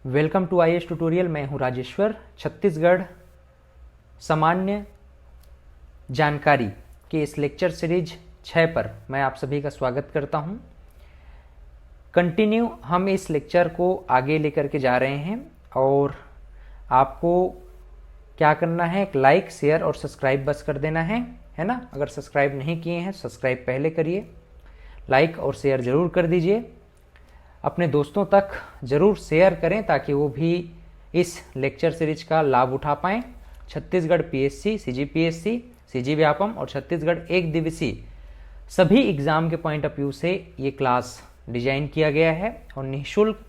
Welcome to IAS tutorial. मैं हूं राजेश्वर। छत्तीसगढ़ सामान्य जानकारी के इस लेक्चर सीरीज 6 पर मैं आप सभी का स्वागत करता हूं। कंटिन्यू हम इस लेक्चर को आगे लेकर के जा रहे हैं और आपको क्या करना है, एक लाइक शेयर और सब्सक्राइब बस कर देना है ना। अगर सब्सक्राइब नहीं किए हैं सब्सक्राइब पहले करिए, लाइक और शेयर ज़रूर कर दीजिए। अपने दोस्तों तक ज़रूर शेयर करें ताकि वो भी इस लेक्चर सीरीज का लाभ उठा पाएँ। Chhattisgarh PSC, CGPSC, CG Vyapam और छत्तीसगढ़ एक दिवसीय सभी एग्ज़ाम के पॉइंट ऑफ व्यू से ये क्लास डिजाइन किया गया है और निःशुल्क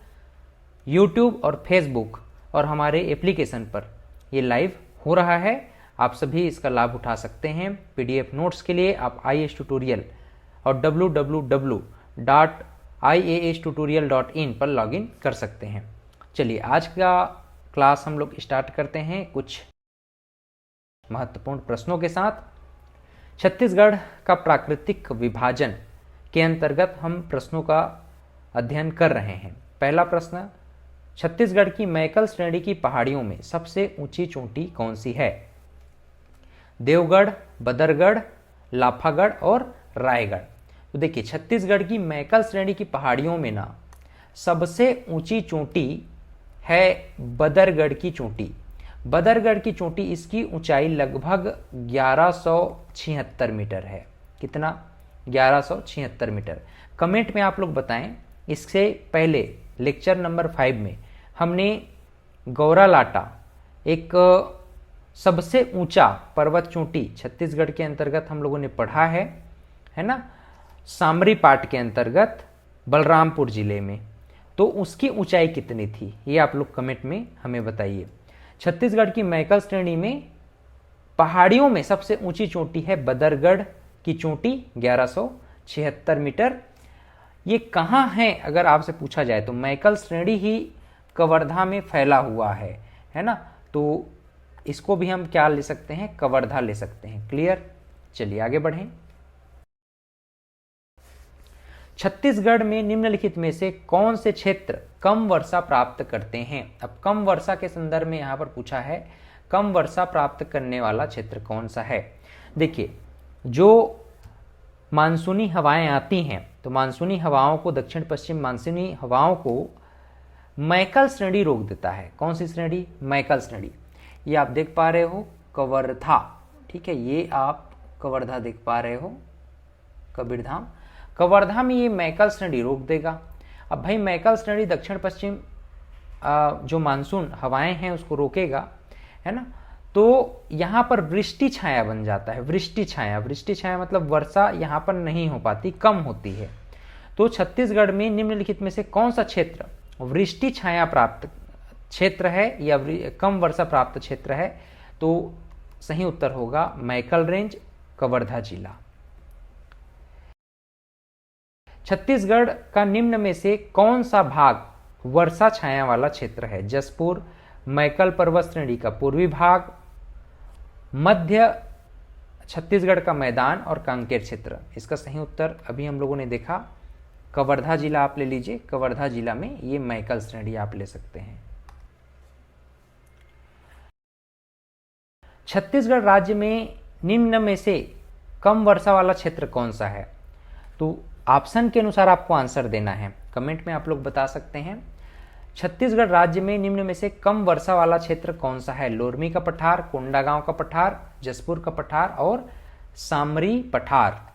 यूट्यूब और फेसबुक और हमारे एप्लीकेशन पर ये लाइव हो रहा है। आप सभी इसका लाभ उठा सकते हैं। पीडीएफ नोट्स के लिए आप आईएएस ट्यूटोरियल और www.iastutorial.in पर लॉगिन कर सकते हैं। चलिए आज का क्लास हम लोग स्टार्ट करते हैं कुछ महत्वपूर्ण प्रश्नों के साथ। छत्तीसगढ़ का प्राकृतिक विभाजन के अंतर्गत हम प्रश्नों का अध्ययन कर रहे हैं। पहला प्रश्न, छत्तीसगढ़ की मैकल श्रेणी की पहाड़ियों में सबसे ऊंची चोटी कौन सी है? देवगढ़, बदरगढ़, लाफागढ़ और रायगढ़। तो देखिए, छत्तीसगढ़ की मैकल श्रेणी की पहाड़ियों में ना सबसे ऊंची चोटी है बदरगढ़ की चोटी। बदरगढ़ की चोटी, इसकी ऊंचाई लगभग 1176 मीटर है। कितना? 1176 मीटर। कमेंट में आप लोग बताएं। इससे पहले लेक्चर नंबर 5 में हमने गौरालाटा, एक सबसे ऊंचा पर्वत चोटी छत्तीसगढ़ के अंतर्गत हम लोगों ने पढ़ा है ना, सामरी पाट के अंतर्गत बलरामपुर जिले में। तो उसकी ऊंचाई कितनी थी ये आप लोग कमेंट में हमें बताइए। छत्तीसगढ़ की मैकल श्रेणी में पहाड़ियों में सबसे ऊंची चोटी है बदरगढ़ की चोटी, 1176 मीटर। ये कहाँ है अगर आपसे पूछा जाए तो मैकल श्रेणी ही कवर्धा में फैला हुआ है ना। तो इसको भी हम क्या ले सकते हैं, कवर्धा ले सकते हैं। क्लियर? चलिए आगे बढ़ें। छत्तीसगढ़ में निम्नलिखित में से कौन से क्षेत्र कम वर्षा प्राप्त करते हैं? अब कम वर्षा के संदर्भ में यहां पर पूछा है, कम वर्षा प्राप्त करने वाला क्षेत्र कौन सा है? देखिए, जो मानसूनी हवाएं आती हैं तो मानसूनी हवाओं को, दक्षिण पश्चिम मानसूनी हवाओं को मैकल श्रेणी रोक देता है। कौन सी श्रेणी? मैकल श्रेणी। ये आप देख पा रहे हो कवर्धा, ठीक है, ये आप कवर्धा देख पा रहे हो, कबीरधाम। कवर्धा में ये मैकल श्रेणी रोक देगा। अब भाई मैकल श्रेणी दक्षिण पश्चिम जो मानसून हवाएं हैं उसको रोकेगा, है ना। तो यहाँ पर वृष्टि छाया बन जाता है। वृष्टि छाया, वृष्टि छाया मतलब वर्षा यहाँ पर नहीं हो पाती, कम होती है। तो छत्तीसगढ़ में निम्नलिखित में से कौन सा क्षेत्र वृष्टि छाया प्राप्त क्षेत्र है या कम वर्षा प्राप्त क्षेत्र है? तो सही उत्तर होगा मैकल रेंज, कवर्धा जिला। छत्तीसगढ़ का निम्न में से कौन सा भाग वर्षा छाया वाला क्षेत्र है? जसपुर, मैकल पर्वत श्रेणी का पूर्वी भाग, मध्य छत्तीसगढ़ का मैदान और कांकेर क्षेत्र। इसका सही उत्तर अभी हम लोगों ने देखा, कवर्धा जिला आप ले लीजिए। कवर्धा जिला में ये मैकल श्रेणी आप ले सकते हैं। छत्तीसगढ़ राज्य में निम्न में से कम वर्षा वाला क्षेत्र कौन सा है? तो ऑप्शन के अनुसार आपको आंसर देना है। कमेंट में आप लोग बता सकते हैं। छत्तीसगढ़ राज्य में निम्न में से कम वर्षा वाला क्षेत्र कौन सा है? लोरमी का पठार, कोंडागांव का पठार, जसपुर का पठार और सामरी पठार।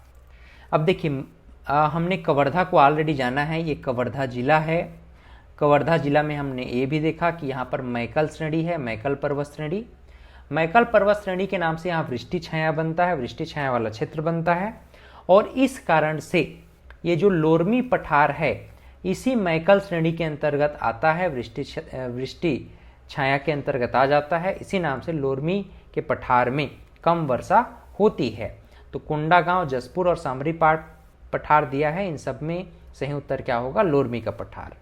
अब देखिए, हमने कवर्धा को ऑलरेडी जाना है, ये कवर्धा जिला है। कवर्धा जिला में हमने ये भी देखा कि यहाँ पर मैकल श्रेणी है, मैकल पर्वत श्रेणी। मैकल पर्वत श्रेणी के नाम से यहाँ वृष्टि छाया बनता है, वृष्टि छाया वाला क्षेत्र बनता है। और इस कारण से ये जो लोरमी पठार है इसी मैकल श्रेणी के अंतर्गत आता है, वृष्टि छाया के अंतर्गत आ जाता है। इसी नाम से लोरमी के पठार में कम वर्षा होती है। तो कोंडागांव, जसपुर और सामरी पठार दिया है। इन सब में सही उत्तर क्या होगा? लोरमी का पठार।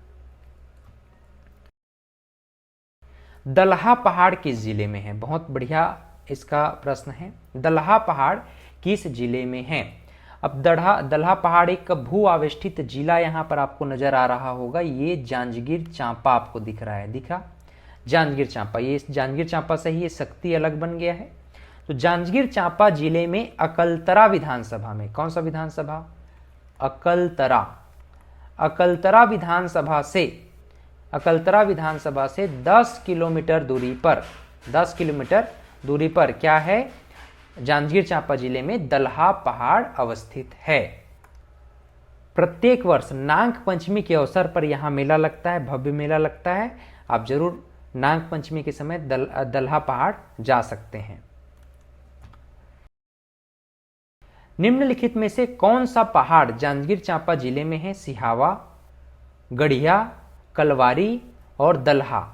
दलहा पहाड़ किस जिले में है? बहुत बढ़िया इसका प्रश्न है। दलहा पहाड़ किस जिले में है? अब दलहा पहाड़ एक भू आवेष्टित जिला यहाँ पर आपको नजर आ रहा होगा। ये जांजगीर चांपा आपको दिख रहा है, दिखा जांजगीर चांपा, ये जांजगीर चांपा से ही ये शक्ति अलग बन गया है। तो जांजगीर चांपा जिले में अकलतरा विधानसभा में, कौन सा विधानसभा, अकलतरा, अकलतरा विधानसभा से 10 किलोमीटर दूरी पर, 10 किलोमीटर दूरी पर क्या है, जांजगीर चांपा जिले में दलहा पहाड़ अवस्थित है। प्रत्येक वर्ष नाग पंचमी के अवसर पर यहां मेला लगता है, भव्य मेला लगता है। आप जरूर नाग पंचमी के समय दलहा पहाड़ जा सकते हैं। निम्नलिखित में से कौन सा पहाड़ जांजगीर चांपा जिले में है, सिहावा, गढ़िया, कलवारी और दलहा।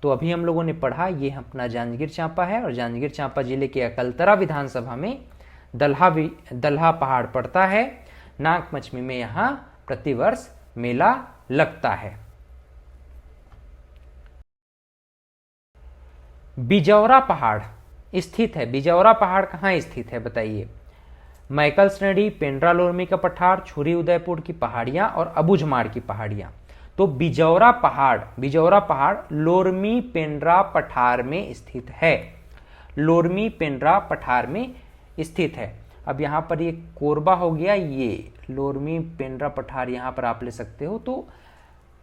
तो अभी हम लोगों ने पढ़ा, ये अपना जांजगीर चांपा है और जांजगीर चांपा जिले के अकलतरा विधानसभा में दलहा पहाड़ पड़ता है। नाग पंचमी में यहां प्रतिवर्ष मेला लगता है। बिजौरा पहाड़ स्थित है, बिजौरा पहाड़ कहाँ स्थित है बताइए। मैकल श्रेणी, पेंड्रा लोरमी का पठार, छुरी उदयपुर की पहाड़ियां और अबुझमाड़ की पहाड़ियां। तो बिजौरा पहाड़ लोरमी पेंड्रा पठार में स्थित है, लोरमी पेंड्रा पठार में स्थित है। अब यहाँ पर ये कोरबा हो गया, ये लोरमी पेंड्रा पठार यहाँ पर आप ले सकते हो। तो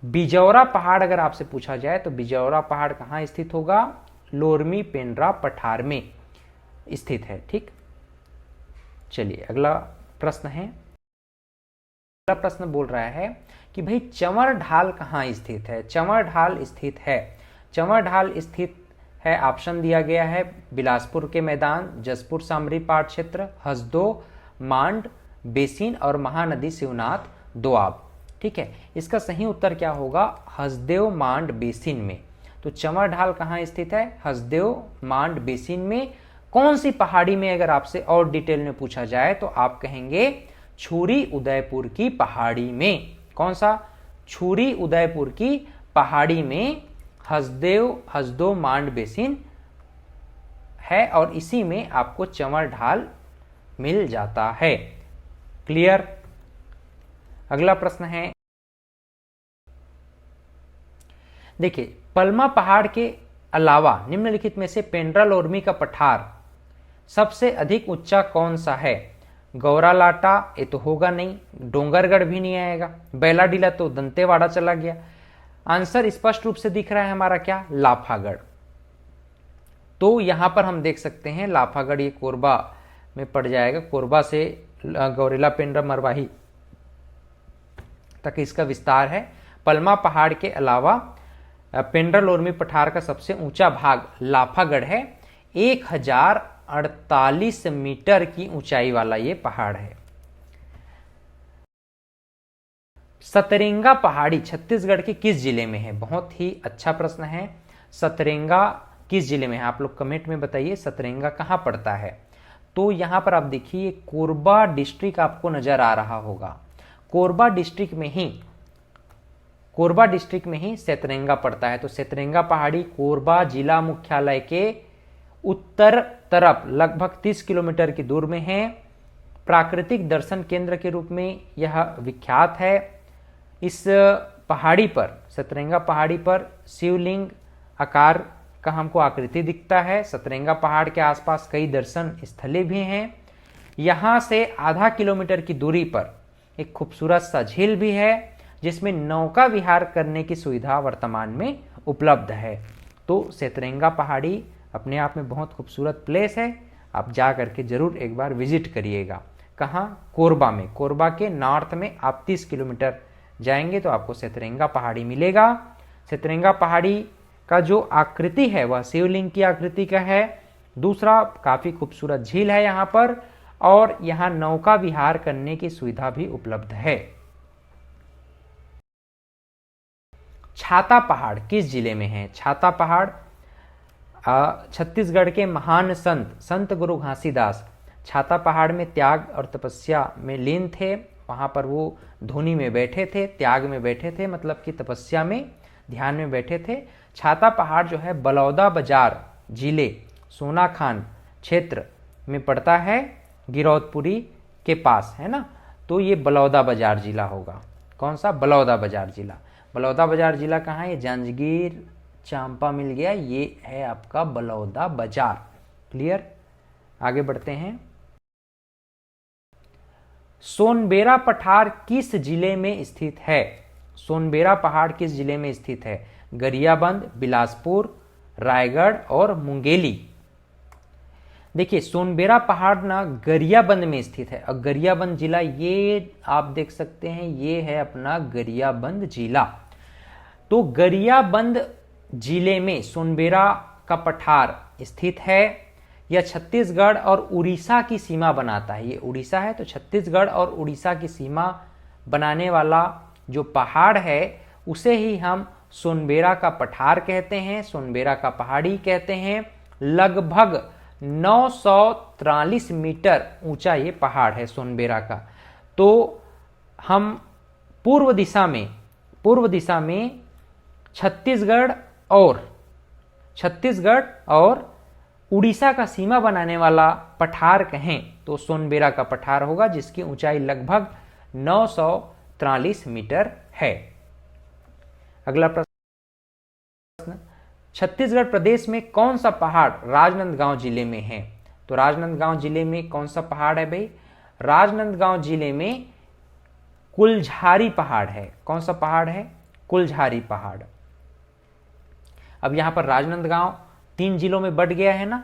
बिजौरा पहाड़ अगर आपसे पूछा जाए तो बिजौरा पहाड़ कहाँ स्थित होगा, लोरमी पेंड्रा पठार में स्थित है। ठीक, चलिए अगला प्रश्न है। अगला प्रश्न बोल रहा है कि भाई चंवर ढाल कहाँ स्थित है। चंवर ढाल स्थित है, ऑप्शन दिया गया है बिलासपुर के मैदान, जसपुर सामरी पाट क्षेत्र, हसदो मांड बेसिन और महानदी शिवनाथ दोआब। ठीक है, इसका सही उत्तर क्या होगा, हसदेव मांड बेसिन में। तो चंवर ढाल कहाँ स्थित है, हसदेव मांड बेसिन में। कौन सी पहाड़ी में अगर आपसे और डिटेल में पूछा जाए तो आप कहेंगे छुरी उदयपुर की पहाड़ी में। कौन सा, छुरी उदयपुर की पहाड़ी में हसदो मांड बेसिन है और इसी में आपको चंवर ढाल मिल जाता है। क्लियर। अगला प्रश्न है, देखिए पलमा पहाड़ के अलावा निम्नलिखित में से पेंड्रा लोरमी का पठार सबसे अधिक ऊंचा कौन सा है। गौरालाटा ये तो होगा नहीं, डोंगरगढ़ भी नहीं आएगा, बैलाडीला तो दंतेवाड़ा चला गया। आंसर स्पष्ट रूप से दिख रहा है हमारा क्या, लाफागढ़। तो यहां पर हम देख सकते हैं लाफागढ़ ये कोरबा में पड़ जाएगा, कोरबा से गौरेला पेंड्रा मरवाही तक इसका विस्तार है। पलमा पहाड़ के अलावा पेंड्रा लोरमी पठार का सबसे ऊंचा भाग लाफागढ़ है। 1048 मीटर की ऊंचाई वाला ये पहाड़ है। सतरेंगा पहाड़ी छत्तीसगढ़ के किस जिले में है, बहुत ही अच्छा प्रश्न है। सतरेंगा किस जिले में है, आप लोग कमेंट में बताइए सतरेंगा कहां पड़ता है। तो यहां पर आप देखिए कोरबा डिस्ट्रिक्ट आपको नजर आ रहा होगा, कोरबा डिस्ट्रिक्ट में ही सतरेंगा पड़ता है। तो सतरेंगा पहाड़ी कोरबा जिला मुख्यालय के उत्तर तरफ लगभग 30 किलोमीटर की दूर में है। प्राकृतिक दर्शन केंद्र के रूप में यह विख्यात है। इस पहाड़ी पर, सतरेंगा पहाड़ी पर शिवलिंग आकार का हमको आकृति दिखता है। सतरेंगा पहाड़ के आसपास कई दर्शन स्थलें भी हैं। यहाँ से आधा किलोमीटर की दूरी पर एक खूबसूरत सा झील भी है जिसमें नौका विहार करने की सुविधा वर्तमान में उपलब्ध है। तो सतरेंगा पहाड़ी अपने आप में बहुत खूबसूरत प्लेस है, आप जा करके जरूर एक बार विजिट करिएगा। कहाँ, कोरबा में, कोरबा के नॉर्थ में आप 30 किलोमीटर जाएंगे तो आपको सतरेंगा पहाड़ी मिलेगा। सतरेंगा पहाड़ी का जो आकृति है वह शिवलिंग की आकृति का है। दूसरा, काफी खूबसूरत झील है यहाँ पर और यहाँ नौका विहार करने की सुविधा भी उपलब्ध है। छाता पहाड़ किस जिले में है। छाता पहाड़ छत्तीसगढ़ के महान संत गुरु घासीदास छाता पहाड़ में त्याग और तपस्या में लीन थे। वहां पर वो धुनी में बैठे थे, त्याग में बैठे थे, मतलब कि तपस्या में, ध्यान में बैठे थे। छाता पहाड़ जो है बलौदा बाजार जिले सोनाखान क्षेत्र में पड़ता है, गिरौदपुरी के पास है ना, तो ये बलौदाबाजार जिला होगा। कौन सा? बलौदाबाजार जिला। बलौदाबाजार जिला कहाँ है? ये जांजगीर चांपा मिल गया, ये है आपका बलौदाबाजार। क्लियर? आगे बढ़ते हैं। सोनबेरा पठार किस जिले में स्थित है? सोनबेरा पहाड़ किस जिले में स्थित है? गरियाबंद, बिलासपुर, रायगढ़ और मुंगेली। देखिए सोनबेरा पहाड़ ना गरियाबंद में स्थित है, और गरियाबंद जिला ये आप देख सकते हैं, ये है अपना गरियाबंद जिला। तो गरियाबंद जिले में सोनबेरा का पठार स्थित है। यह छत्तीसगढ़ और उड़ीसा की सीमा बनाता है। ये उड़ीसा है तो छत्तीसगढ़ और उड़ीसा की सीमा बनाने वाला जो पहाड़ है उसे ही हम सोनबेरा का पठार कहते हैं, सोनबेरा का पहाड़ी कहते हैं। लगभग 943 मीटर ऊंचा ये पहाड़ है सोनबेरा का। तो हम पूर्व दिशा में छत्तीसगढ़ और उड़ीसा का सीमा बनाने वाला पठार कहें तो सोनबेरा का पठार होगा, जिसकी ऊंचाई लगभग 943 मीटर है। अगला प्रश्न, छत्तीसगढ़ प्रदेश में कौन सा पहाड़ राजनांदगांव जिले में है? तो राजनांदगांव जिले में कौन सा पहाड़ है भाई? राजनांदगांव जिले में कुलझारी पहाड़ है। कौन सा पहाड़ है? कुलझारी पहाड़। अब यहां पर राजनांदगांव 3 जिलों में बट गया है ना।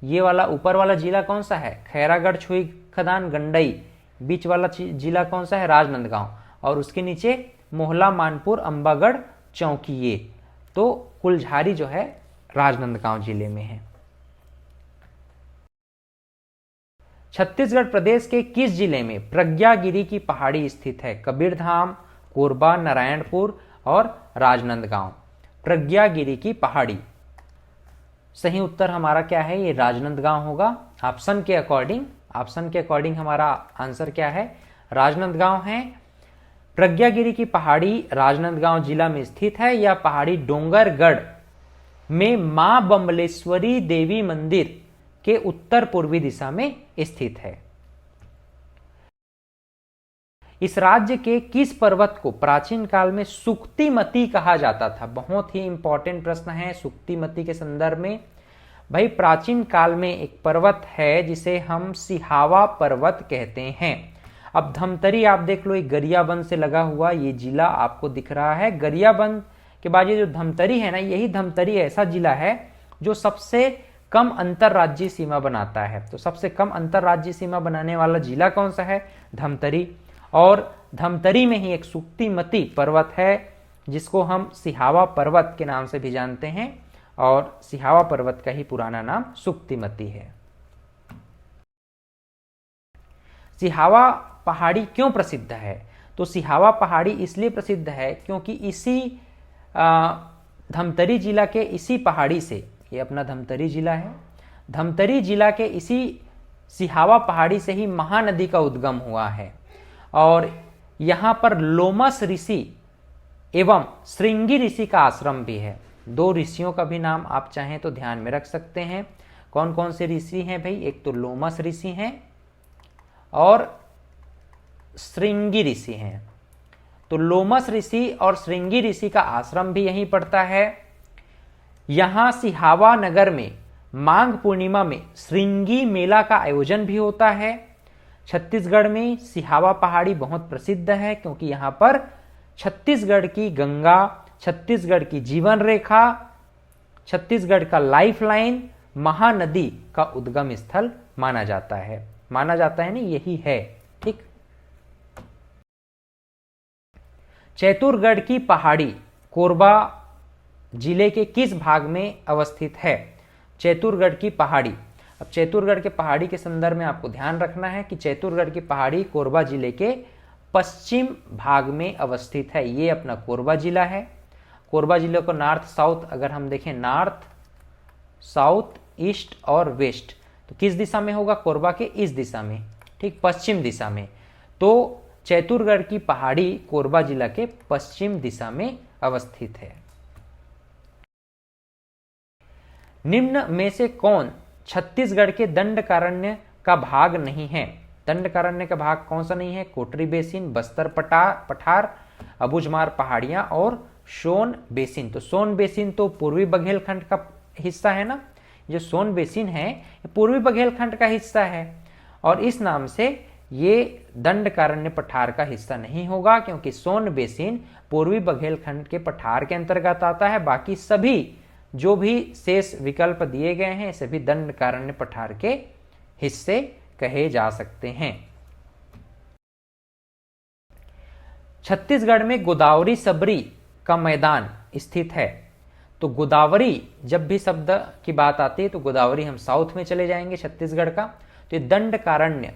ये वाला ऊपर वाला जिला कौन सा है? खैरागढ़, छुई खदान, गंडई। बीच वाला जिला कौन सा है? राजनांदगांव। और उसके नीचे मोहला, मानपुर, अंबागढ़, चौकी। तो कुलझारी जो है राजनांदगांव जिले में है। छत्तीसगढ़ प्रदेश के किस जिले में प्रज्ञागिरी की पहाड़ी स्थित है? कबीरधाम, कोरबा, नारायणपुर और राजनांदगांव। प्रज्ञागिरी की पहाड़ी। सही उत्तर हमारा क्या है? ये राजनांदगांव होगा। ऑप्शन के अकॉर्डिंग हमारा आंसर क्या है? राजनांदगांव है। प्रज्ञागिरी की पहाड़ी राजनांदगांव जिला में स्थित है। यह पहाड़ी डोंगरगढ़ में मां बम्बलेश्वरी देवी मंदिर के उत्तर पूर्वी दिशा में स्थित है। इस राज्य के किस पर्वत को प्राचीन काल में सुक्तिमती कहा जाता था? बहुत ही इंपॉर्टेंट प्रश्न है सुक्तिमती के संदर्भ में। भाई प्राचीन काल में एक पर्वत है जिसे हम सिहावा पर्वत कहते हैं। अब धमतरी आप देख लो, एक गरियाबंद से लगा हुआ ये जिला आपको दिख रहा है। गरियाबंद के बाद ये जो धमतरी है ना, यही धमतरी ऐसा जिला है जो सबसे कम अंतरराज्यीय सीमा बनाता है। तो सबसे कम अंतरराज्यीय सीमा बनाने वाला जिला कौन सा है? धमतरी। और धमतरी में ही एक सुक्तिमती पर्वत है जिसको हम सिहावा पर्वत के नाम से भी जानते हैं, और सिहावा पर्वत का ही पुराना नाम सुक्तिमती है। सिहावा पहाड़ी क्यों प्रसिद्ध है? तो सिहावा पहाड़ी इसलिए प्रसिद्ध है क्योंकि इसी धमतरी जिला के इसी पहाड़ी से, ये अपना धमतरी जिला है, धमतरी जिला के इसी सिहावा पहाड़ी से ही महानदी का उद्गम हुआ है। और यहाँ पर लोमस ऋषि एवं श्रृंगी ऋषि का आश्रम भी है। 2 ऋषियों का भी नाम आप चाहें तो ध्यान में रख सकते हैं। कौन कौन से ऋषि हैं भाई? एक तो लोमस ऋषि हैं और श्रृंगी ऋषि हैं। तो लोमस ऋषि और श्रृंगी ऋषि का आश्रम भी यहीं पड़ता है। यहां सिहावा नगर में माघ पूर्णिमा में श्रृंगी मेला का आयोजन भी होता है। छत्तीसगढ़ में सिहावा पहाड़ी बहुत प्रसिद्ध है क्योंकि यहां पर छत्तीसगढ़ की गंगा, छत्तीसगढ़ की जीवन रेखा, छत्तीसगढ़ का लाइफलाइन महानदी का उद्गम स्थल माना जाता है। माना जाता है नहीं, यही है। ठीक। चैतुरगढ़ की पहाड़ी कोरबा जिले के किस भाग में अवस्थित है? चैतुरगढ़ की पहाड़ी। अब चैतुरगढ़ के पहाड़ी के संदर्भ में आपको ध्यान रखना है कि चैतुरगढ़ की पहाड़ी कोरबा जिले के पश्चिम भाग में अवस्थित है। ये अपना कोरबा जिला है। कोरबा जिले को नॉर्थ साउथ अगर हम देखें, नॉर्थ साउथ ईस्ट और वेस्ट, तो किस दिशा में होगा? कोरबा के इस दिशा में, ठीक, पश्चिम दिशा में। तो चैतुरगढ़ की पहाड़ी कोरबा जिला के पश्चिम दिशा में अवस्थित है। निम्न में से कौन छत्तीसगढ़ के दंडकारण्य का भाग नहीं है? दंडकारण्य का भाग कौन सा नहीं है? कोटरी बेसिन, बस्तर पठार, अबुझमार पहाड़ियां और सोन बेसिन। तो सोन बेसिन तो पूर्वी बघेलखंड का हिस्सा है ना, जो सोन बेसिन है ये पूर्वी बघेलखंड का हिस्सा है, और इस नाम से ये दंडकारण्य पठार का हिस्सा नहीं होगा, क्योंकि सोन बेसिन पूर्वी बघेलखंड के पठार के अंतर्गत आता है। बाकी सभी जो भी शेष विकल्प दिए गए हैं सभी दंडकारण्य पठार के हिस्से कहे जा सकते हैं। छत्तीसगढ़ में गोदावरी सबरी का मैदान स्थित है। तो गोदावरी जब भी शब्द की बात आती है तो गोदावरी हम साउथ में चले जाएंगे छत्तीसगढ़ का। तो ये दंडकारण्य,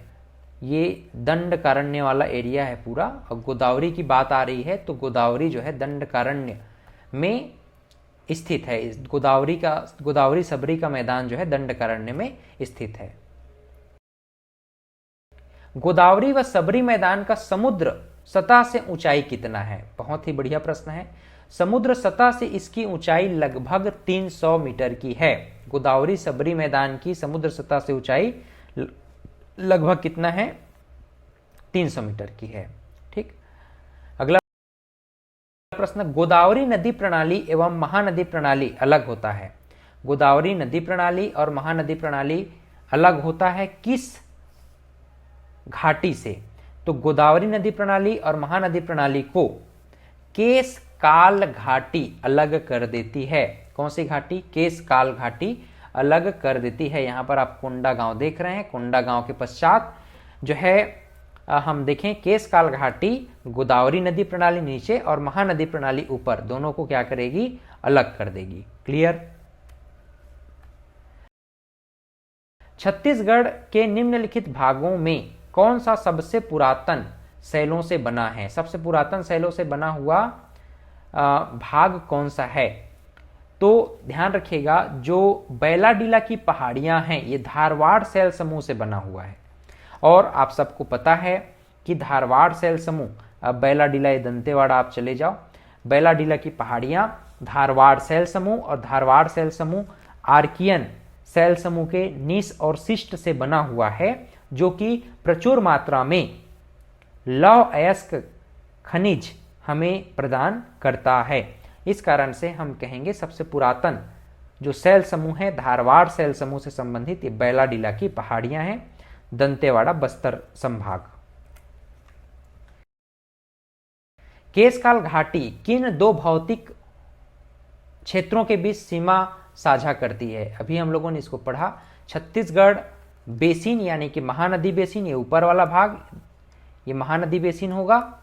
ये दंडकारण्य वाला एरिया है पूरा, और गोदावरी की बात आ रही है तो गोदावरी जो है दंडकारण्य में स्थित है। इस गोदावरी सबरी का मैदान जो है दंडकारण्य में स्थित है। गोदावरी व सबरी मैदान का समुद्र सतह से ऊंचाई कितना है? बहुत ही बढ़िया प्रश्न है। समुद्र सतह से इसकी ऊंचाई लगभग 300 मीटर की है। गोदावरी सबरी मैदान की समुद्र सतह से ऊंचाई लगभग कितना है? 300 मीटर की है। ठीक, अगला प्रश्न, गोदावरी नदी प्रणाली एवं महानदी प्रणाली अलग होता है। गोदावरी नदी प्रणाली और महानदी प्रणाली अलग होता है किस घाटी से? तो गोदावरी नदी प्रणाली और महानदी प्रणाली को केस काल घाटी अलग कर देती है। कौन सी घाटी? केस काल घाटी अलग कर देती है। यहां पर आप कोंडा गांव देख रहे हैं, कोंडा गांव के पश्चात जो है हम देखें केस काल घाटी गोदावरी नदी प्रणाली नीचे और महानदी प्रणाली ऊपर, दोनों को क्या करेगी? अलग कर देगी। क्लियर? छत्तीसगढ़ के निम्नलिखित भागों में कौन सा सबसे पुरातन शैलों से बना है? सबसे पुरातन शैलों से बना हुआ भाग कौन सा है? तो ध्यान रखिएगा, जो बैलाडीला की पहाड़ियां हैं ये धारवाड़ शैल समूह से बना हुआ है, और आप सबको पता है कि धारवाड़ शैल समूह, अब बैलाडीला ये दंतेवाड़ा आप चले जाओ, बैलाडीला की पहाड़ियां धारवाड़ शैल समूह, और धारवाड़ शैल समूह आर्कियन शैल समूह के नीस और शिष्ट से बना हुआ है, जो कि प्रचुर मात्रा में लौह अयस्क खनिज हमें प्रदान करता है। इस कारण से हम कहेंगे सबसे पुरातन जो शैल समूह है धारवाड़ शैल समूह से संबंधित ये बैलाडीला की पहाड़ियां हैं, दंतेवाड़ा बस्तर संभाग। केशकाल घाटी किन दो भौतिक क्षेत्रों के बीच सीमा साझा करती है? अभी हम लोगों ने इसको पढ़ा। छत्तीसगढ़ बेसिन यानी कि महानदी बेसिन, ये ऊपर वाला भाग ये महानदी बेसिन होगा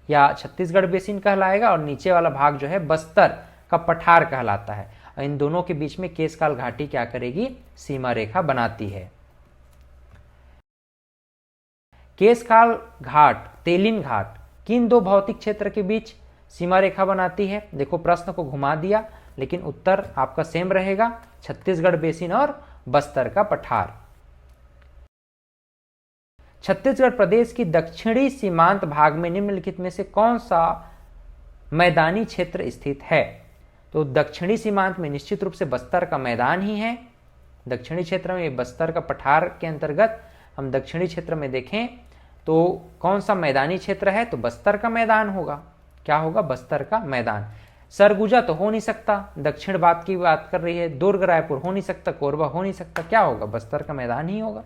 या छत्तीसगढ़ बेसिन कहलाएगा, और नीचे वाला भाग जो है बस्तर का पठार कहलाता है। और इन दोनों के बीच में केशकाल घाटी क्या करेगी? सीमा रेखा बनाती है। केशकाल घाट, तेलिन घाट किन दो भौतिक क्षेत्र के बीच सीमा रेखा बनाती है? देखो प्रश्न को घुमा दिया, लेकिन उत्तर आपका सेम रहेगा, छत्तीसगढ़ बेसिन और बस्तर का पठार। छत्तीसगढ़ प्रदेश की दक्षिणी सीमांत भाग में निम्नलिखित में से कौन सा मैदानी क्षेत्र स्थित है? तो दक्षिणी सीमांत में निश्चित रूप से बस्तर का मैदान ही है। दक्षिणी क्षेत्र में बस्तर का पठार के अंतर्गत हम दक्षिणी क्षेत्र में देखें तो कौन सा मैदानी क्षेत्र है? तो बस्तर का मैदान होगा। क्या होगा? बस्तर का मैदान। सरगुजा तो हो नहीं सकता, दक्षिण बात की बात कर रही है। दुर्ग रायपुर हो नहीं सकता, कोरबा हो नहीं सकता, क्या होगा? बस्तर का मैदान ही होगा।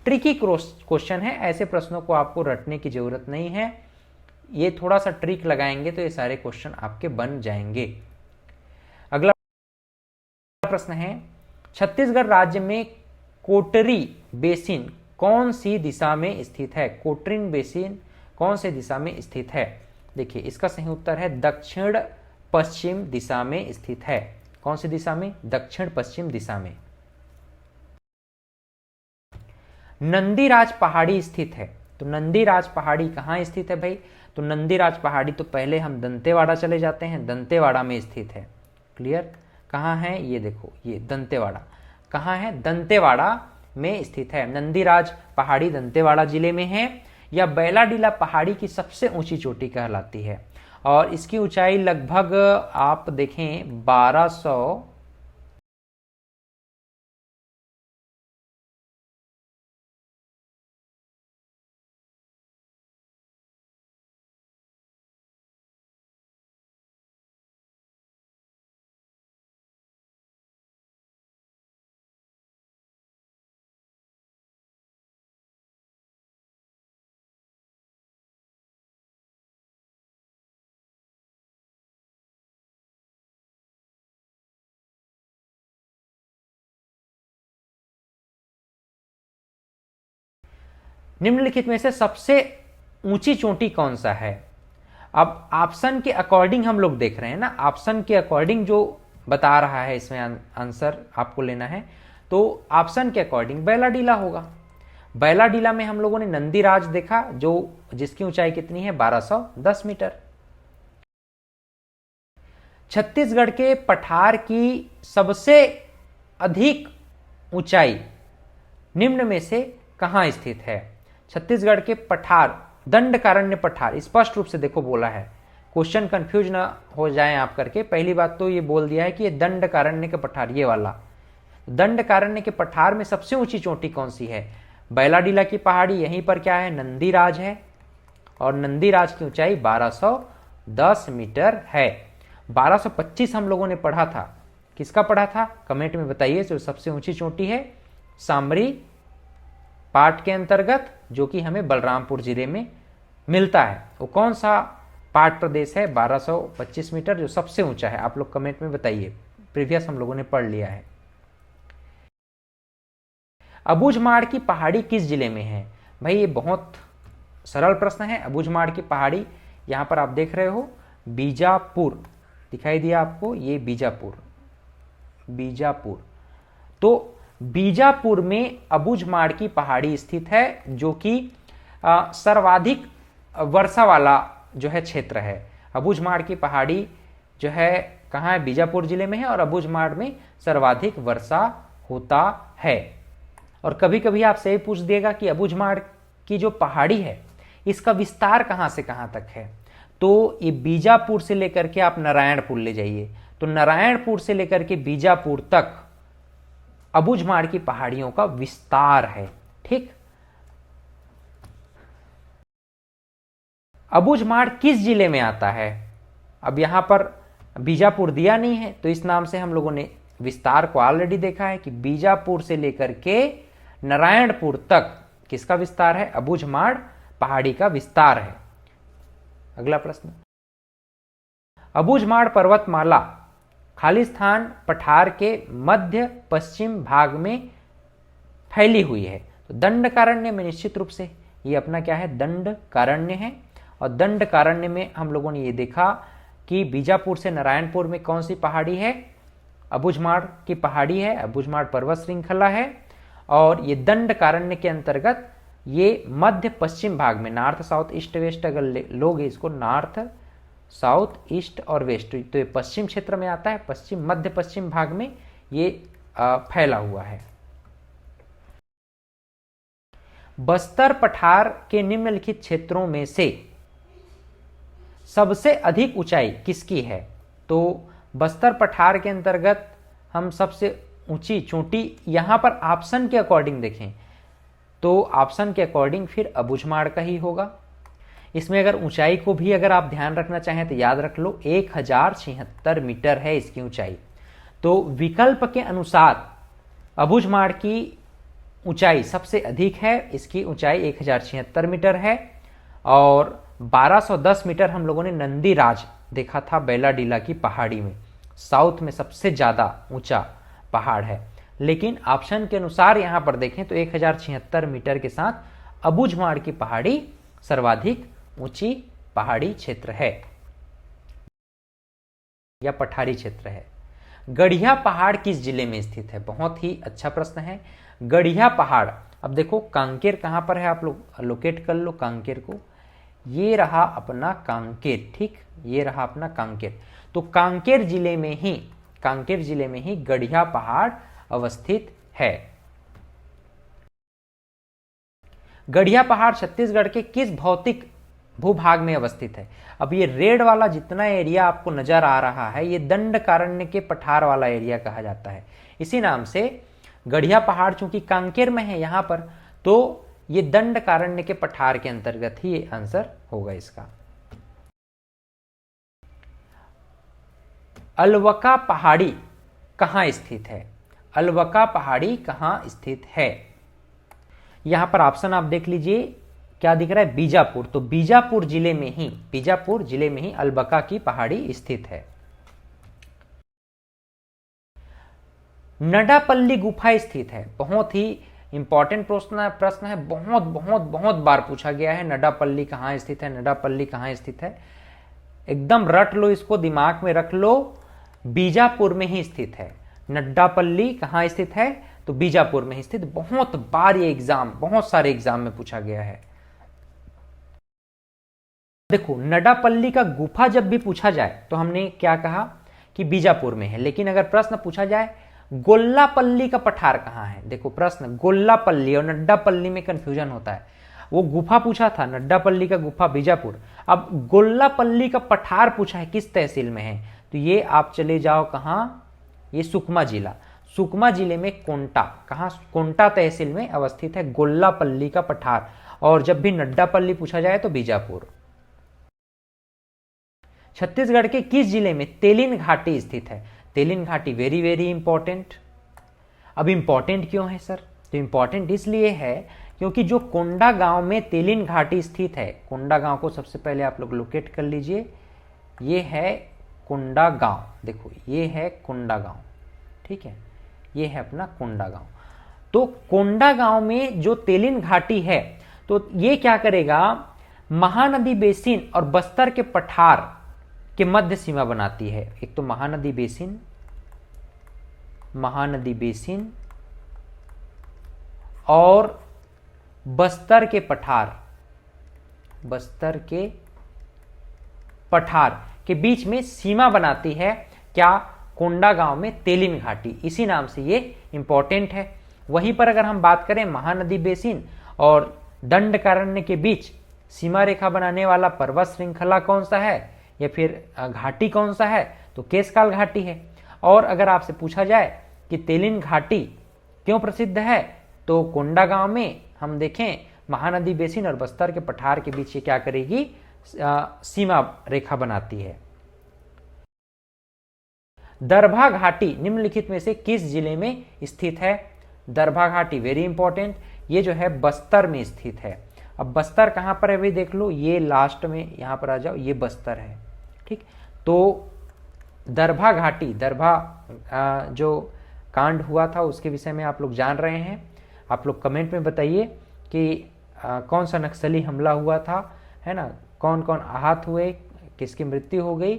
ट्रिकी क्वेश्चन है, ऐसे प्रश्नों को आपको रटने की जरूरत नहीं है, ये थोड़ा सा ट्रिक लगाएंगे तो ये सारे क्वेश्चन आपके बन जाएंगे। अगला प्रश्न है, छत्तीसगढ़ राज्य में कोटरी बेसिन कौन सी दिशा में स्थित है? कोटरीन बेसिन कौन सी दिशा में स्थित है? देखिए इसका सही उत्तर है दक्षिण पश्चिम दिशा में स्थित है। कौन सी दिशा में? दक्षिण पश्चिम दिशा में। नंदीराज पहाड़ी स्थित है, तो नंदीराज पहाड़ी कहाँ स्थित है भाई? तो नंदीराज पहाड़ी तो पहले हम दंतेवाड़ा चले जाते हैं, दंतेवाड़ा में स्थित है। क्लियर? कहाँ है? ये देखो, ये दंतेवाड़ा कहाँ है? दंतेवाड़ा में स्थित है। नंदीराज पहाड़ी दंतेवाड़ा जिले में है। यह बैलाडीला पहाड़ी की सबसे ऊंची चोटी कहलाती है, और इसकी ऊंचाई लगभग आप देखें 1200 निम्नलिखित में से सबसे ऊंची चोटी कौन सा है? अब ऑप्शन के अकॉर्डिंग हम लोग देख रहे हैं ना, ऑप्शन के अकॉर्डिंग जो बता रहा है इसमें आंसर आपको लेना है। तो ऑप्शन के अकॉर्डिंग बैलाडीला होगा। बैलाडीला में हम लोगों ने नंदीराज देखा, जो जिसकी ऊंचाई कितनी है 1210 मीटर। छत्तीसगढ़ के पठार की सबसे अधिक ऊंचाई निम्न में से कहां स्थित है? छत्तीसगढ़ के पठार, दंडकारण्य पठार, स्पष्ट रूप से देखो बोला है, क्वेश्चन कंफ्यूज ना हो जाए आप करके। पहली बात तो ये बोल दिया है कि ये दंडकारण्य के पठार, ये वाला दंडकारण्य के पठार में सबसे ऊंची चोटी कौन सी है? बैलाडीला की पहाड़ी, यहीं पर क्या है नंदीराज है, और नंदीराज की ऊंचाई 1210 मीटर है। 1225 हम लोगों ने पढ़ा था, किसका पढ़ा था कमेंट में बताइए। जो सबसे ऊंची चोटी है सामरी पाट के अंतर्गत, जो कि हमें बलरामपुर जिले में मिलता है, वो कौन सा पाट प्रदेश है 1225 मीटर जो सबसे ऊंचा है? आप लोग कमेंट में बताइए, प्रीवियस हम लोगों ने पढ़ लिया है। अबूझमाड़ की पहाड़ी किस जिले में है? भाई ये बहुत सरल प्रश्न है। अबूझमाड़ की पहाड़ी यहां पर आप देख रहे हो, बीजापुर दिखाई दिया आपको, ये बीजापुर, बीजापुर। तो बीजापुर में अबूझमाड़ की पहाड़ी स्थित है, जो कि सर्वाधिक वर्षा वाला जो है क्षेत्र है। अबूझमाड़ की पहाड़ी जो है कहाँ है? बीजापुर जिले में है, और अबूझमाड़ में सर्वाधिक वर्षा होता है। और कभी कभी आपसे ये पूछ देगा कि अबूझमाड़ की जो पहाड़ी है इसका विस्तार कहाँ से कहाँ तक है? तो ये बीजापुर से लेकर के आप नारायणपुर ले जाइए, तो नारायणपुर से लेकर के बीजापुर तक अबूझमाड़ की पहाड़ियों का विस्तार है। ठीक, अबूझमाड़ किस जिले में आता है? अब यहां पर बीजापुर दिया नहीं है, तो इस नाम से हम लोगों ने विस्तार को ऑलरेडी देखा है कि बीजापुर से लेकर के नारायणपुर तक किसका विस्तार है? अबूझमाड़ पहाड़ी का विस्तार है। अगला प्रश्न, अबूझमाड़ पर्वतमाला खालिस्तान पठार के मध्य पश्चिम भाग में फैली हुई है। तो दंडकारण्य में निश्चित रूप से ये अपना क्या है? दंडकारण्य है। और दंडकारण्य में हम लोगों ने ये देखा कि बीजापुर से नारायणपुर में कौन सी पहाड़ी है? अबूझमाड़ की पहाड़ी है, अबूझमाड़ पर्वत श्रृंखला है। और ये दंडकारण्य के अंतर्गत ये मध्य पश्चिम भाग में, नॉर्थ साउथ ईस्ट वेस्ट अगर लोगे इसको, नॉर्थ साउथ ईस्ट और वेस्ट, तो ये पश्चिम क्षेत्र में आता है, पश्चिम मध्य पश्चिम भाग में ये फैला हुआ है। बस्तर पठार के निम्नलिखित क्षेत्रों में से सबसे अधिक ऊंचाई किसकी है? तो बस्तर पठार के अंतर्गत हम सबसे ऊंची चोटी यहां पर ऑप्शन के अकॉर्डिंग देखें तो ऑप्शन के अकॉर्डिंग फिर अबूझमाड़ का ही होगा। इसमें अगर ऊंचाई को भी अगर आप ध्यान रखना चाहें तो याद रख लो 1076 मीटर है इसकी ऊंचाई। तो विकल्प के अनुसार अबूझमाड़ की ऊंचाई सबसे अधिक है, इसकी ऊंचाई 1076 मीटर है। और 1210 मीटर हम लोगों ने नंदीराज देखा था बैलाडीला की पहाड़ी में, साउथ में सबसे ज्यादा ऊंचा पहाड़ है। लेकिन ऑप्शन के अनुसार यहां पर देखें तो 1076 मीटर के साथ अबूझमाड़ की पहाड़ी सर्वाधिक ऊंची पहाड़ी क्षेत्र है या पठारी क्षेत्र है। गढ़िया पहाड़ किस जिले में स्थित है? बहुत ही अच्छा प्रश्न है। गढ़िया पहाड़, अब देखो कांकेर कहां पर है, आप लोग लोकेट कर लो कांकेर को। ये रहा अपना कांकेर, ठीक, ये रहा अपना कांकेर। तो कांकेर जिले में ही गढ़िया पहाड़ अवस्थित है। गढ़िया पहाड़ छत्तीसगढ़ के किस भौतिक भूभाग में अवस्थित है? अब ये रेड वाला जितना एरिया आपको नजर आ रहा है ये दंडकारण्य के पठार वाला एरिया कहा जाता है। इसी नाम से गढ़िया पहाड़ चूंकि कांकेर में है यहां पर, तो ये दंडकारण्य के पठार के अंतर्गत ही ये आंसर होगा इसका। अलवका पहाड़ी कहां स्थित है? अलवका पहाड़ी कहां स्थित है? यहां पर ऑप्शन आप देख लीजिए, क्या दिख रहा है? बीजापुर। तो बीजापुर जिले में ही अलवका की पहाड़ी स्थित है। नडापल्ली गुफा स्थित है, बहुत ही इंपॉर्टेंट प्रश्न है, बहुत बहुत बहुत बार पूछा गया है। नड्डापल्ली कहाँ स्थित है, नड्डापल्ली कहाँ स्थित है, एकदम रट लो इसको, दिमाग में रख लो, बीजापुर में ही स्थित है। नड्डापल्ली कहाँ स्थित है, तो बीजापुर में ही स्थित। बहुत बार ये एग्जाम, बहुत सारे एग्जाम में पूछा गया है। देखो, नड्डापल्ली का गुफा जब भी पूछा जाए तो हमने क्या कहा कि बीजापुर में है, लेकिन अगर प्रश्न पूछा जाए गोल्लापल्ली का पठार कहाँ है, देखो प्रश्न गोल्लापल्ली और नड्डापल्ली में कंफ्यूजन होता है। वो गुफा पूछा था, नड्डापल्ली का गुफा बीजापुर, अब गोल्लापल्ली का पठार पूछा है किस तहसील में है, तो ये आप चले जाओ कहाँ, ये सुकमा जिला, सुकमा जिले में कोंटा, कहाँ, कोंटा तहसील में अवस्थित है गोल्लापल्ली का पठार। और जब भी नड्डापल्ली पूछा जाए तो बीजापुर। छत्तीसगढ़ के किस जिले में तेलिन घाटी स्थित है, तेलिन घाटी वेरी वेरी इंपॉर्टेंट। अब इंपॉर्टेंट क्यों है सर, तो इंपॉर्टेंट इसलिए है क्योंकि जो कोंडा गांव में तेलिन घाटी स्थित है, कोंडा गांव को सबसे पहले आप लोग लोकेट कर लीजिए, ये है कोंडा गांव, देखो ये है कोंडा गांव, ठीक है, ये है अपना कोंडा गांव। तो कोंडा गांव में जो तेलिन घाटी है, तो ये क्या करेगा, महानदी बेसिन और बस्तर के पठार के मध्य सीमा बनाती है। एक तो महानदी बेसिन, महानदी बेसिन और बस्तर के पठार, बस्तर के पठार के बीच में सीमा बनाती है क्या, कोंडा गांव में तेलिन घाटी, इसी नाम से ये इंपॉर्टेंट है। वहीं पर अगर हम बात करें महानदी बेसिन और दंडकारण्य के बीच सीमा रेखा बनाने वाला पर्वत श्रृंखला कौन सा है या फिर घाटी कौन सा है, तो केशकाल घाटी है। और अगर आपसे पूछा जाए कि तेलिन घाटी क्यों प्रसिद्ध है, तो कोंडा गांव में हम देखें महानदी बेसिन और बस्तर के पठार के बीच ये क्या करेगी, सीमा रेखा बनाती है। दरभा घाटी निम्नलिखित में से किस जिले में स्थित है, दरभा घाटी वेरी इंपॉर्टेंट, ये जो है बस्तर में स्थित है। अब बस्तर कहां पर है भाई देख लो, ये लास्ट में यहां पर आ जाओ, ये बस्तर है, ठीक। तो दरभा घाटी, दरभा जो कांड हुआ था उसके विषय में आप लोग जान रहे हैं, आप लोग कमेंट में बताइए कि कौन सा नक्सली हमला हुआ था, है ना, कौन कौन आहत हुए, किसकी मृत्यु हो गई,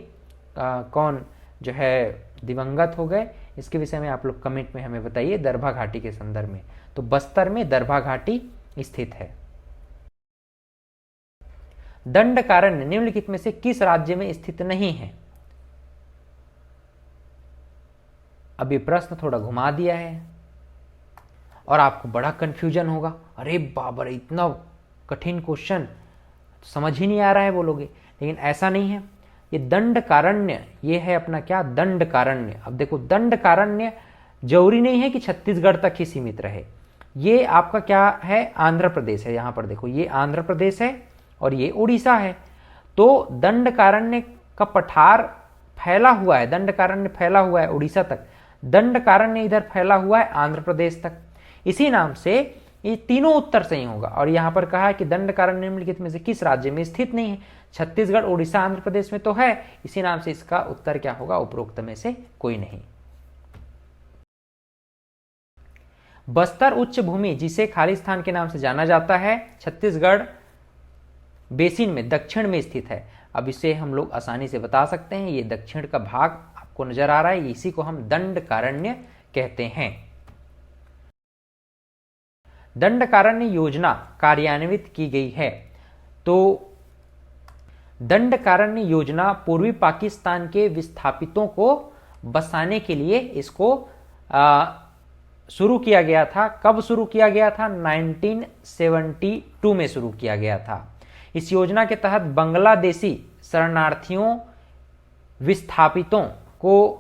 कौन जो है दिवंगत हो गए, इसके विषय में आप लोग कमेंट में हमें बताइए दरभा घाटी के संदर्भ में। तो बस्तर में दरभा घाटी स्थित है। दंडकारण्य निम्नलिखित में से किस राज्य में स्थित नहीं है, अब ये प्रश्न थोड़ा घुमा दिया है और आपको बड़ा कंफ्यूजन होगा, अरे बाबा इतना कठिन क्वेश्चन समझ ही नहीं आ रहा है बोलोगे, लेकिन ऐसा नहीं है। ये दंडकारण्य, ये है अपना क्या, दंडकारण्य। अब देखो दंडकारण्य जरूरी नहीं है कि छत्तीसगढ़ तक ही सीमित रहे, ये आपका क्या है, आंध्र प्रदेश है। यहां पर देखो ये आंध्र प्रदेश है और ये उड़ीसा है। तो दंडकारण्य का पठार फैला हुआ है, दंडकारण्य फैला हुआ है उड़ीसा तक, दंडकारण्य इधर फैला हुआ है आंध्र प्रदेश तक, इसी नाम से ये तीनों उत्तर सही होगा। और यहां पर कहा है कि दंडकारण्य निम्नलिखित में से किस राज्य में स्थित नहीं है, छत्तीसगढ़, उड़ीसा, आंध्र प्रदेश में तो है, इसी नाम से इसका उत्तर क्या होगा, उपरोक्त में से कोई नहीं। बस्तर उच्च भूमि जिसे खालिस्तान के नाम से जाना जाता है, छत्तीसगढ़ बेसिन में दक्षिण में स्थित है। अब इसे हम लोग आसानी से बता सकते हैं, ये दक्षिण का भाग आपको नजर आ रहा है, इसी को हम दंडकारण्य कहते हैं। दंडकारण्य योजना कार्यान्वित की गई है, तो दंडकारण्य योजना पूर्वी पाकिस्तान के विस्थापितों को बसाने के लिए इसको शुरू किया गया था। कब शुरू किया गया था, 1972 में शुरू किया गया था। इस योजना के तहत बांग्लादेशी शरणार्थियों विस्थापितों को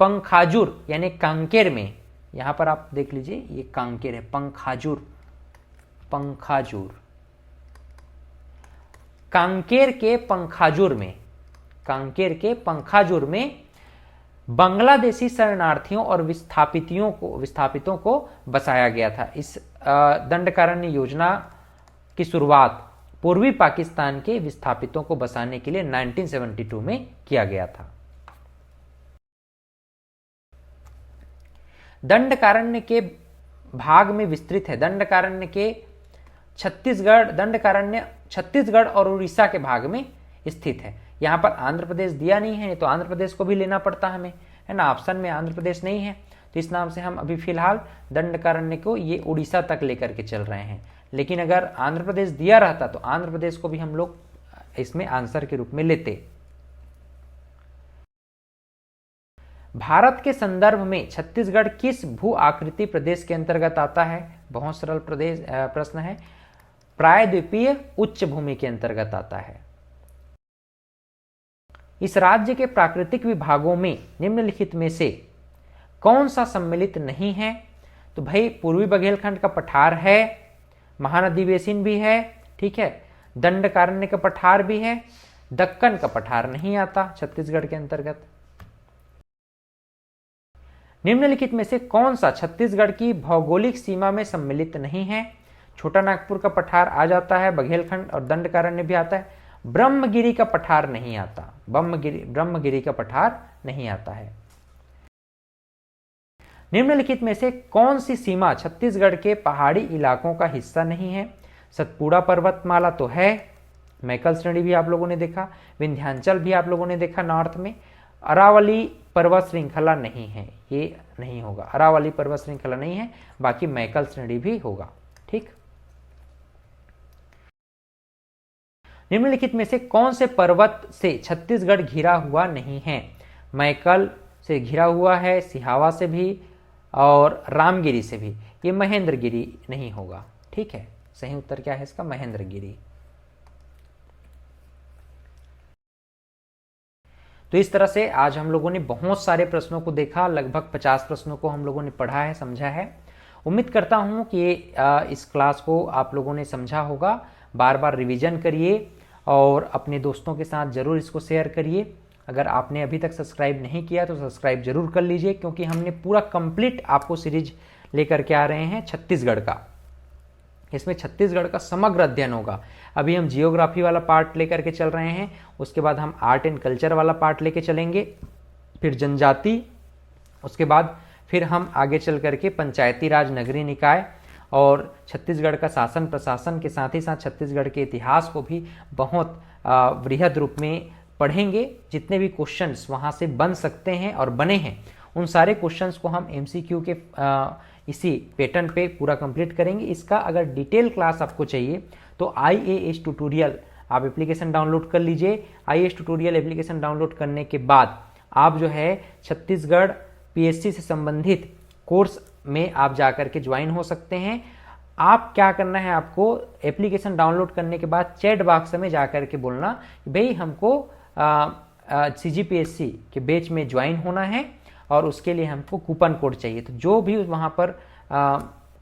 पंखाजुर यानी कांकेर में, यहां पर आप देख लीजिए ये कांकेर है, पंखाजुर, पंखाजुर, कांकेर के पंखाजुर में, कांकेर के पंखाजुर में बांग्लादेशी शरणार्थियों और विस्थापितों को बसाया गया था। इस दंडकारण्य योजना की शुरुआत पूर्वी पाकिस्तान के विस्थापितों को बसाने के लिए 1972 में किया गया था। दंडकारण्य के भाग में विस्तृत है। दंडकारण्य के दंडकारण्य छत्तीसगढ़ और उड़ीसा के भाग में स्थित है। यहाँ पर आंध्र प्रदेश दिया नहीं है, तो आंध्र प्रदेश को भी लेना पड़ता हमें, है ना। ऑप्शन में आंध्र प्रदेश नहीं है, तो इस नाम से हम अभी फिलहाल दंडकारण्य को ये उड़ीसा तक लेकर के चल रहे हैं। लेकिन अगर आंध्र प्रदेश दिया रहता तो आंध्र प्रदेश को भी हम लोग इसमें आंसर के रूप में लेते। भारत के संदर्भ में छत्तीसगढ़ किस भू आकृति प्रदेश के अंतर्गत आता है? बहुत सरल प्रश्न है। प्रायद्वीपीय उच्च भूमि के अंतर्गत आता है। इस राज्य के प्राकृतिक विभागों में निम्नलिखित में से कौन सा सम्मिलित नहीं है? तो भाई पूर्वी बघेलखंड का पठार है, महानदी बेसिन भी है, ठीक है, दंडकारण्य का पठार भी है, दक्कन का पठार नहीं आता छत्तीसगढ़ के अंतर्गत। निम्नलिखित में से कौन सा छत्तीसगढ़ की भौगोलिक सीमा में सम्मिलित नहीं है? छोटा नागपुर का पठार आ जाता है, बघेलखंड और दंडकारण्य भी आता है, ब्रह्मगिरी का पठार नहीं आता, ब्रह्मगिरी का पठार नहीं आता है। निम्नलिखित में से कौन सी सीमा छत्तीसगढ़ के पहाड़ी इलाकों का हिस्सा नहीं है? सतपुड़ा पर्वतमाला तो है, मैकल श्रेणी भी आप लोगों ने देखा, विंध्याचल भी आप लोगों ने देखा नॉर्थ में, अरावली पर्वत श्रृंखला नहीं है, ये नहीं होगा, अरावली पर्वत श्रृंखला नहीं है, बाकी मैकल श्रेणी भी होगा, ठीक। निम्नलिखित में से कौन से पर्वत से छत्तीसगढ़ घिरा हुआ नहीं है? मैकल से घिरा हुआ है, सिहावा से भी और रामगिरी से भी। ये महेंद्रगिरी नहीं होगा, ठीक है। सही उत्तर क्या है इसका? महेंद्रगिरी। तो इस तरह से आज हम लोगों ने बहुत सारे प्रश्नों को देखा, लगभग 50 प्रश्नों को हम लोगों ने पढ़ा है, समझा है। उम्मीद करता हूं कि इस क्लास को आप लोगों ने समझा होगा। बार बार रिवीजन करिए और अपने दोस्तों के साथ ज़रूर इसको शेयर करिए। अगर आपने अभी तक सब्सक्राइब नहीं किया तो सब्सक्राइब जरूर कर लीजिए, क्योंकि हमने पूरा कंप्लीट आपको सीरीज लेकर के आ रहे हैं छत्तीसगढ़ का। इसमें छत्तीसगढ़ का समग्र अध्ययन होगा। अभी हम जियोग्राफी वाला पार्ट लेकर के चल रहे हैं, उसके बाद हम आर्ट एंड कल्चर वाला पार्ट लेके चलेंगे, फिर जनजाति, उसके बाद फिर हम आगे चल करके पंचायती राज, नगरीय निकाय और छत्तीसगढ़ का शासन प्रशासन के साथ ही साथ छत्तीसगढ़ के इतिहास को भी बहुत वृहद रूप में पढ़ेंगे। जितने भी क्वेश्चंस वहाँ से बन सकते हैं और बने हैं, उन सारे क्वेश्चंस को हम MCQ के इसी पैटर्न पे पूरा कंप्लीट करेंगे। इसका अगर डिटेल क्लास आपको चाहिए तो IAS ट्यूटोरियल आप एप्लीकेशन डाउनलोड कर लीजिए। IAS ट्यूटोरियल एप्लीकेशन डाउनलोड करने के बाद आप जो है छत्तीसगढ़ PSC से संबंधित कोर्स में आप जाकर के ज्वाइन हो सकते हैं। आप क्या करना है, आपको एप्लीकेशन डाउनलोड करने के बाद चैट बॉक्स में जाकर के बोलना कि भाई हमको CGPSC के बैच में ज्वाइन होना है और उसके लिए हमको कूपन कोड चाहिए। तो जो भी वहाँ पर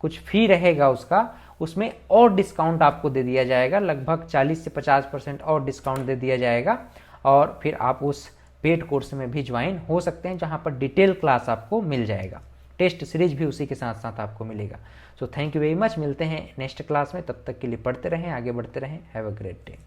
कुछ फी रहेगा उसका, उसमें और डिस्काउंट आपको दे दिया जाएगा, लगभग 40 से 50% और डिस्काउंट दे दिया जाएगा और फिर आप उस पेड कोर्स में भी ज्वाइन हो सकते हैं, जहाँ पर डिटेल क्लास आपको मिल जाएगा। टेस्ट सीरीज भी उसी के साथ साथ आपको मिलेगा। So thank you very much. मिलते हैं नेक्स्ट क्लास में, तब तक के लिए पढ़ते रहें, आगे बढ़ते रहें। Have a great day.